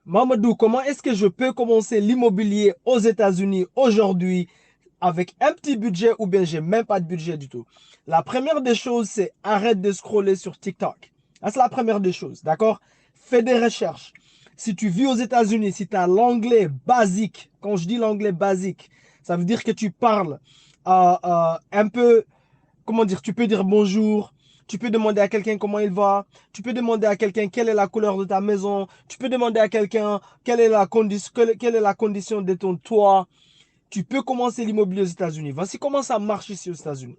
Mamadou, comment est-ce que je peux commencer l'immobilier aux États-Unis aujourd'hui avec un petit budget ou bien j'ai même pas de budget du tout? La première des choses, c'est arrête de scroller sur TikTok. Ça, c'est la première des choses, d'accord? Fais des recherches. Si tu vis aux États-Unis, si tu as l'anglais basique, quand je dis l'anglais basique, ça veut dire que tu parles un peu, comment dire, tu peux dire bonjour, tu peux demander à quelqu'un comment il va, tu peux demander à quelqu'un quelle est la couleur de ta maison, tu peux demander à quelqu'un quelle est la condition de ton toit. Tu peux commencer l'immobilier aux États-Unis. Voici comment ça marche ici aux États-Unis.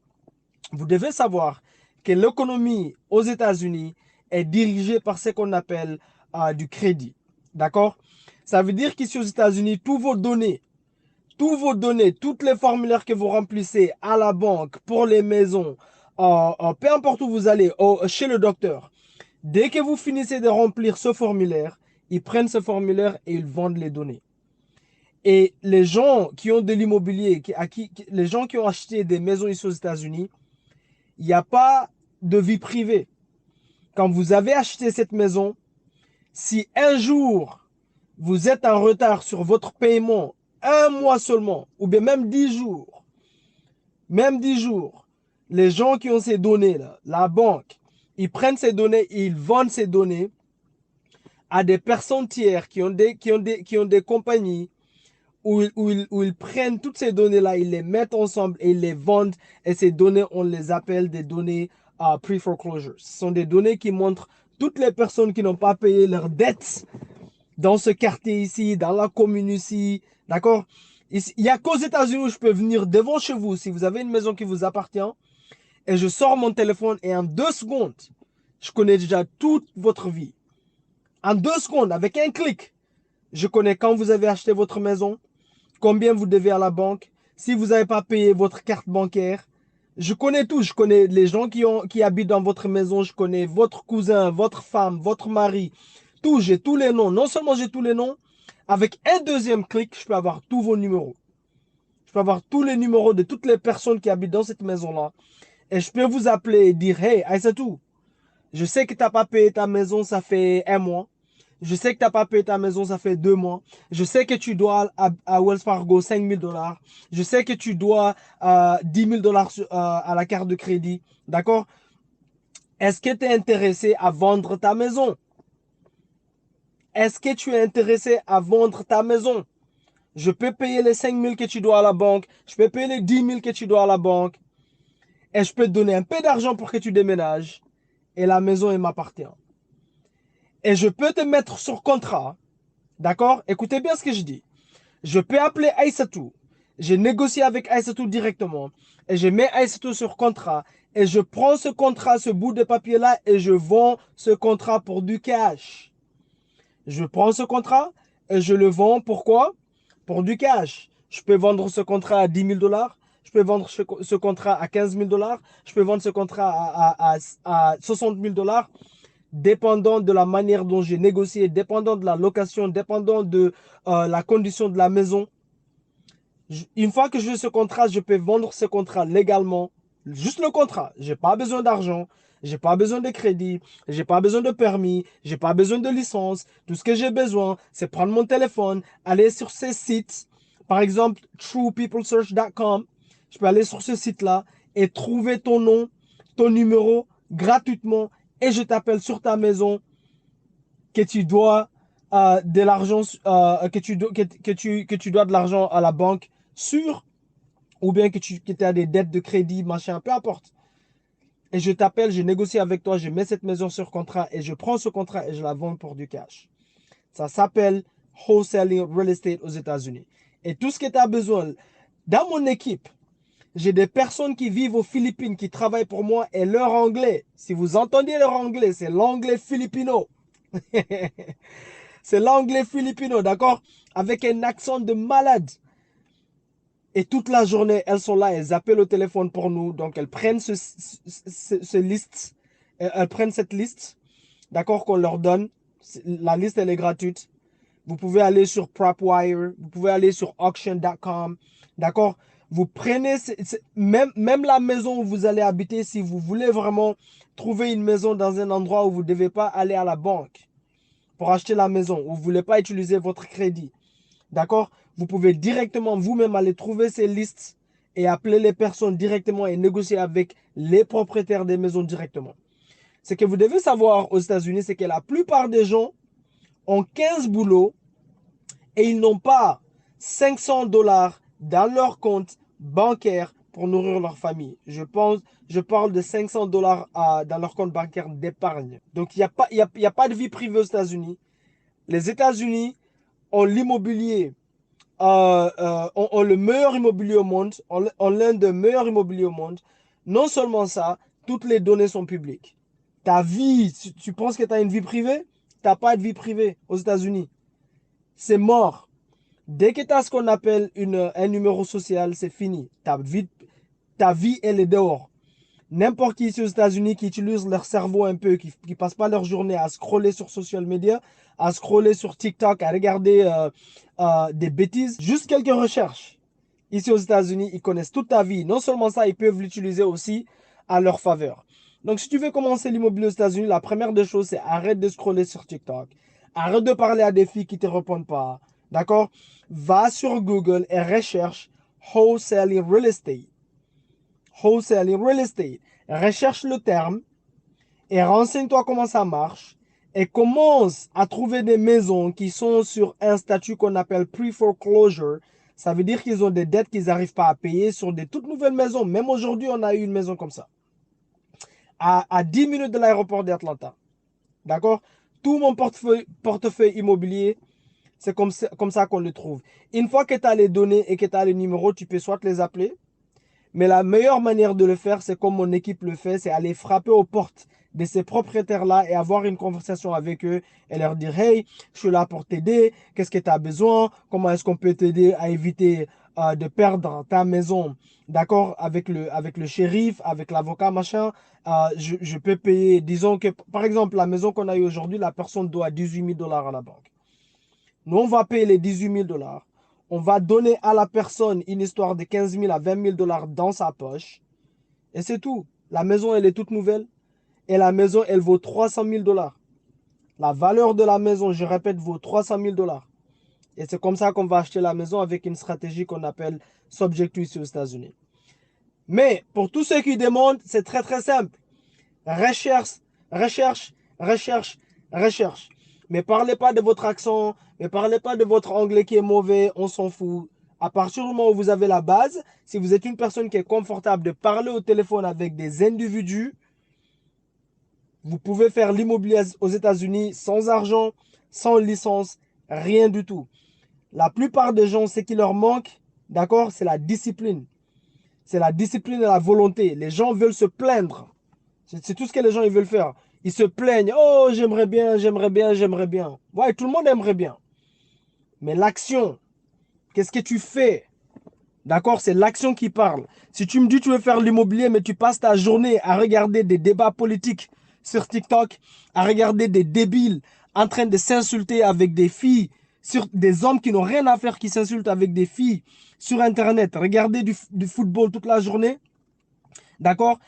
Vous devez savoir que l'économie aux États-Unis est dirigée par ce qu'on appelle du crédit. D'accord? Ça veut dire qu'ici aux États-Unis, toutes les formulaires que vous remplissez à la banque, pour les maisons, peu importe où vous allez, chez le docteur, dès que vous finissez de remplir ce formulaire, ils prennent ce formulaire et ils vendent les données. Et les gens qui ont de l'immobilier, les gens qui ont acheté des maisons ici aux États-Unis, il n'y a pas de vie privée. Quand vous avez acheté cette maison, si un jour vous êtes en retard sur votre paiement, un mois seulement, ou bien même 10 jours, les gens qui ont ces données-là, la banque, ils prennent ces données et ils vendent ces données à des personnes tiers qui ont des compagnies où ils prennent toutes ces données-là, ils les mettent ensemble et ils les vendent. Et ces données, on les appelle des données pre-foreclosure. Ce sont des données qui montrent toutes les personnes qui n'ont pas payé leurs dettes dans ce quartier ici, dans la commune ici. D'accord? Il n'y a qu'aux États-Unis où je peux venir devant chez vous si vous avez une maison qui vous appartient et je sors mon téléphone et en 2 secondes, je connais déjà toute votre vie. En 2 secondes, avec un clic, je connais quand vous avez acheté votre maison, combien vous devez à la banque, si vous n'avez pas payé votre carte bancaire. Je connais tout. Je connais les gens qui habitent dans votre maison. Je connais votre cousin, votre femme, votre mari. Tout. J'ai tous les noms. Non seulement j'ai tous les noms, avec un deuxième clic, je peux avoir tous vos numéros. Je peux avoir tous les numéros de toutes les personnes qui habitent dans cette maison-là. Et je peux vous appeler et dire, hey, Aïssatou, je sais que tu n'as pas payé ta maison, ça fait un mois. Je sais que tu n'as pas payé ta maison, ça fait 2 mois. Je sais que tu dois à Wells Fargo 5 000 $. Je sais que tu dois 10 000 dollars à la carte de crédit. D'accord? Est-ce que tu es intéressé à vendre ta maison? Est-ce que tu es intéressé à vendre ta maison? Je peux payer les 5 000 que tu dois à la banque. Je peux payer les 10 000 que tu dois à la banque. Et je peux te donner un peu d'argent pour que tu déménages. Et la maison, elle m'appartient. Et je peux te mettre sur contrat. D'accord? Écoutez bien ce que je dis. Je peux appeler Aïssatou. Je négocie avec Aïssatou directement. Et je mets Aïssatou sur contrat. Et je prends ce contrat, ce bout de papier-là, et je vends ce contrat pour du cash. Je prends ce contrat et je le vends. Pourquoi? Pour du cash. Je peux vendre ce contrat à 10 000 $. Je peux vendre ce contrat à 15 000 $. Je peux vendre ce contrat à 60 000 $. Dépendant de la manière dont j'ai négocié, dépendant de la location, dépendant de la condition de la maison. Une fois que j'ai ce contrat, je peux vendre ce contrat légalement. Juste le contrat. J'ai pas besoin d'argent. J'ai pas besoin de crédit. J'ai pas besoin de permis. J'ai pas besoin de licence. Tout ce que j'ai besoin, c'est prendre mon téléphone, aller sur ces sites. Par exemple, truepeoplesearch.com. Je peux aller sur ce site-là et trouver ton nom, ton numéro gratuitement et je t'appelle sur ta maison que tu dois de l'argent, que tu dois de l'argent à la banque sur, ou bien que tu as des dettes de crédit, machin, peu importe. Et je t'appelle, je négocie avec toi, je mets cette maison sur contrat et je prends ce contrat et je la vends pour du cash. Ça s'appelle wholesaling real estate aux États-Unis. Et tout ce que tu as besoin, dans mon équipe, j'ai des personnes qui vivent aux Philippines, qui travaillent pour moi et leur anglais, si vous entendez leur anglais, c'est l'anglais filipino. C'est l'anglais filipino, d'accord? Avec un accent de malade. Et toute la journée, elles sont là, elles appellent au téléphone pour nous. Donc, elles prennent liste, elles prennent cette liste, d'accord, qu'on leur donne. La liste, elle est gratuite. Vous pouvez aller sur PropWire, vous pouvez aller sur auction.com, d'accord? Vous prenez, même la maison où vous allez habiter, si vous voulez vraiment trouver une maison dans un endroit où vous ne devez pas aller à la banque, pour acheter la maison, ou vous ne voulez pas utiliser votre crédit, d'accord? Vous pouvez directement vous-même aller trouver ces listes et appeler les personnes directement et négocier avec les propriétaires des maisons directement. Ce que vous devez savoir aux États-Unis, c'est que la plupart des gens ont 15 boulots et ils n'ont pas 500 dollars dans leur compte bancaire pour nourrir leur famille. Je parle de 500 dollars dans leur compte bancaire d'épargne. Donc, il n'y a pas de vie privée aux États-Unis. Les États-Unis ont l'immobilier, ont le meilleur immobilier au monde, ont l'un des meilleurs immobiliers au monde. Non seulement ça, toutes les données sont publiques. Ta vie, tu penses que tu as une vie privée? Tu n'as pas de vie privée aux États-Unis. C'est mort. Dès que tu as ce qu'on appelle un numéro social, c'est fini. Ta vie, elle est dehors. N'importe qui ici aux États-Unis qui utilise leur cerveau un peu, qui ne passe pas leur journée à scroller sur social media, à scroller sur TikTok, à regarder des bêtises, juste quelques recherches. Ici aux États-Unis, ils connaissent toute ta vie. Non seulement ça, ils peuvent l'utiliser aussi à leur faveur. Donc, si tu veux commencer l'immobilier aux États-Unis, la première des choses, c'est arrête de scroller sur TikTok. Arrête de parler à des filles qui ne te répondent pas. D'accord? Va sur Google et recherche wholesaling real estate. Wholesaling real estate. Recherche le terme et renseigne-toi comment ça marche et commence à trouver des maisons qui sont sur un statut qu'on appelle pre-foreclosure. Ça veut dire qu'ils ont des dettes qu'ils n'arrivent pas à payer sur des toutes nouvelles maisons. Même aujourd'hui, on a eu une maison comme ça. À 10 minutes de l'aéroport d'Atlanta. D'accord? Tout mon portefeuille immobilier, c'est comme ça qu'on le trouve. Une fois que tu as les données et que tu as les numéros, tu peux soit les appeler. Mais la meilleure manière de le faire, c'est comme mon équipe le fait, c'est aller frapper aux portes de ces propriétaires-là et avoir une conversation avec eux et leur dire, hey, je suis là pour t'aider, qu'est-ce que tu as besoin, comment est-ce qu'on peut t'aider à éviter de perdre ta maison, d'accord, avec le shérif, avec l'avocat, machin. Je peux payer, disons que, par exemple, la maison qu'on a eue aujourd'hui, la personne doit 18 000 dollars à la banque. Nous, on va payer les 18 000 dollars. On va donner à la personne une histoire de 15 000 à 20 000 dollars dans sa poche. Et c'est tout. La maison, elle est toute nouvelle. Et la maison, elle vaut 300 000 dollars. La valeur de la maison, je répète, vaut 300 000 dollars. Et c'est comme ça qu'on va acheter la maison avec une stratégie qu'on appelle Subject to ici aux États-Unis. Mais pour tous ceux qui demandent, c'est très très simple. Recherche, recherche, recherche, recherche. Mais parlez pas de votre accent, ne parlez pas de votre anglais qui est mauvais, on s'en fout. À partir du moment où vous avez la base, si vous êtes une personne qui est confortable de parler au téléphone avec des individus, vous pouvez faire l'immobilier aux États-Unis sans argent, sans licence, rien du tout. La plupart des gens, ce qui leur manque, d'accord, c'est la discipline. C'est la discipline et la volonté. Les gens veulent se plaindre. C'est tout ce que les gens ils veulent faire. Ils se plaignent. Oh, j'aimerais bien, j'aimerais bien, j'aimerais bien. Ouais, tout le monde aimerait bien. Mais l'action, qu'est-ce que tu fais? D'accord? C'est l'action qui parle. Si tu me dis que tu veux faire l'immobilier, mais tu passes ta journée à regarder des débats politiques sur TikTok, à regarder des débiles en train de s'insulter avec des filles, sur des hommes qui n'ont rien à faire, qui s'insultent avec des filles sur Internet, regarder du football toute la journée, d'accord?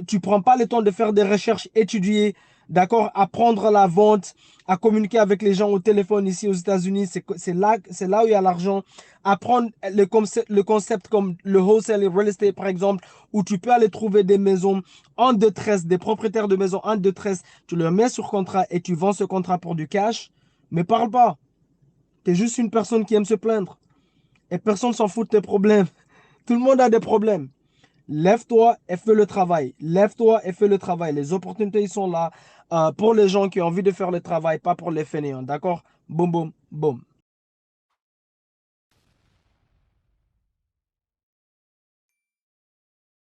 Tu ne prends pas le temps de faire des recherches, étudier, d'accord? Apprendre la vente, à communiquer avec les gens au téléphone ici aux États-Unis, c'est là où il y a l'argent. Apprendre le concept comme le wholesale et real estate, par exemple, où tu peux aller trouver des maisons en détresse, des propriétaires de maisons en détresse. Tu leur mets sur contrat et tu vends ce contrat pour du cash. Mais parle pas. Tu es juste une personne qui aime se plaindre. Et personne s'en fout de tes problèmes. Tout le monde a des problèmes. Lève-toi et fais le travail. Lève-toi et fais le travail. Les opportunités ils sont là pour les gens qui ont envie de faire le travail, pas pour les fainéants. D'accord? Boum, boum, boum.